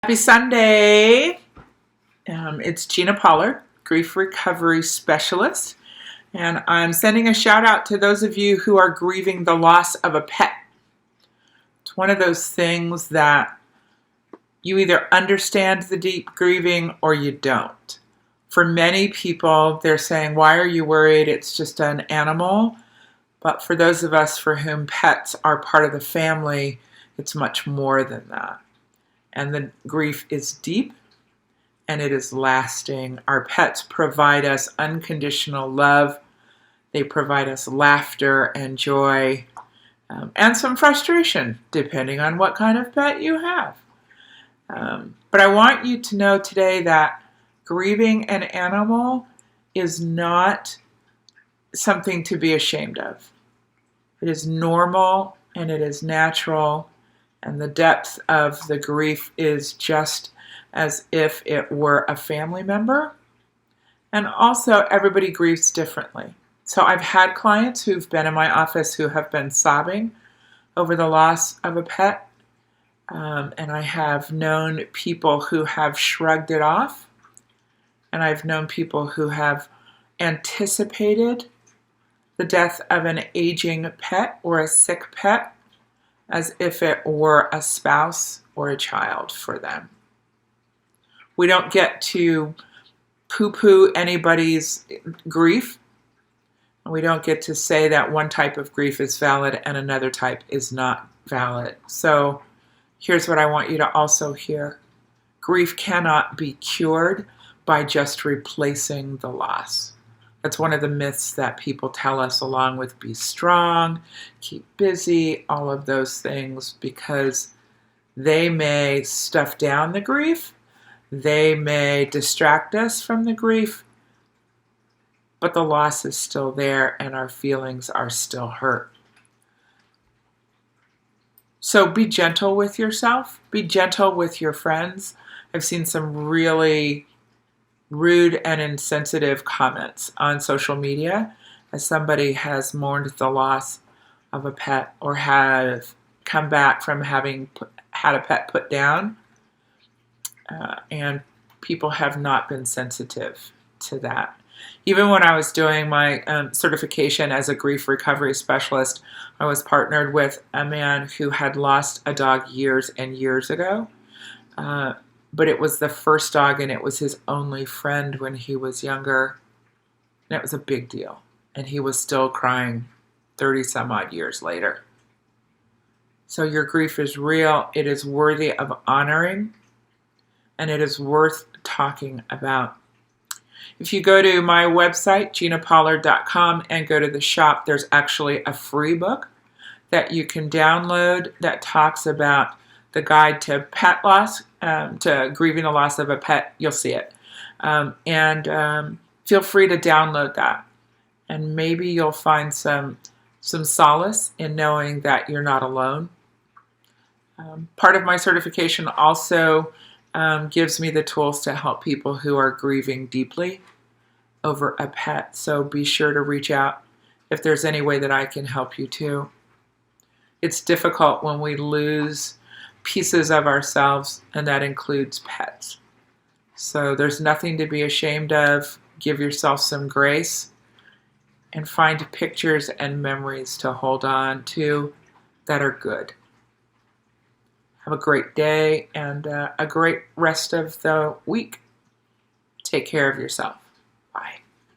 Happy Sunday. It's Gina Pollard, Grief Recovery Specialist, and I'm sending a shout out to those of you who are grieving the loss of a pet. It's one of those things that you either understand the deep grieving or you don't. For many people, they're saying, why are you worried? It's just an animal. But for those of us for whom pets are part of the family, it's much more than that. And the grief is deep and it is lasting. Our pets provide us unconditional love. They provide us laughter and joy and some frustration, depending on what kind of pet you have. But I want you to know today that grieving an animal is not something to be ashamed of. It is normal and it is natural. And the depth of the grief is just as if it were a family member. And also, everybody grieves differently. So I've had clients who've been in my office who have been sobbing over the loss of a pet. And I have known people who have shrugged it off. And I've known people who have anticipated the death of an aging pet or a sick pet as if it were a spouse or a child for them. We don't get to poo-poo anybody's grief. We don't get to say that one type of grief is valid and another type is not valid. So here's what I want you to also hear. Grief cannot be cured by just replacing the loss. That's one of the myths that people tell us, along with be strong, keep busy, all of those things, because they may stuff down the grief, they may distract us from the grief, but the loss is still there and our feelings are still hurt. So be gentle with yourself, be gentle with your friends. I've seen some really rude and insensitive comments on social media as somebody has mourned the loss of a pet or have come back from having had a pet put down, and people have not been sensitive to that. Even when I was doing my certification as a grief recovery specialist, I was partnered with a man who had lost a dog years and years ago. But it was the first dog and it was his only friend when he was younger. And it was a big deal. And he was still crying 30 some odd years later. So your grief is real. It is worthy of honoring. And it is worth talking about. If you go to my website, ginapollard.com, and go to the shop, there's actually a free book that you can download that talks about the guide to pet loss, to grieving the loss of a pet. You'll see it. And feel free to download that. And maybe you'll find some solace in knowing that you're not alone. Part of my certification also gives me the tools to help people who are grieving deeply over a pet. So be sure to reach out if there's any way that I can help you too. It's difficult when we lose pieces of ourselves, and that includes pets. So there's nothing to be ashamed of. Give yourself some grace and find pictures and memories to hold on to that are good. Have a great day and a great rest of the week. Take care of yourself.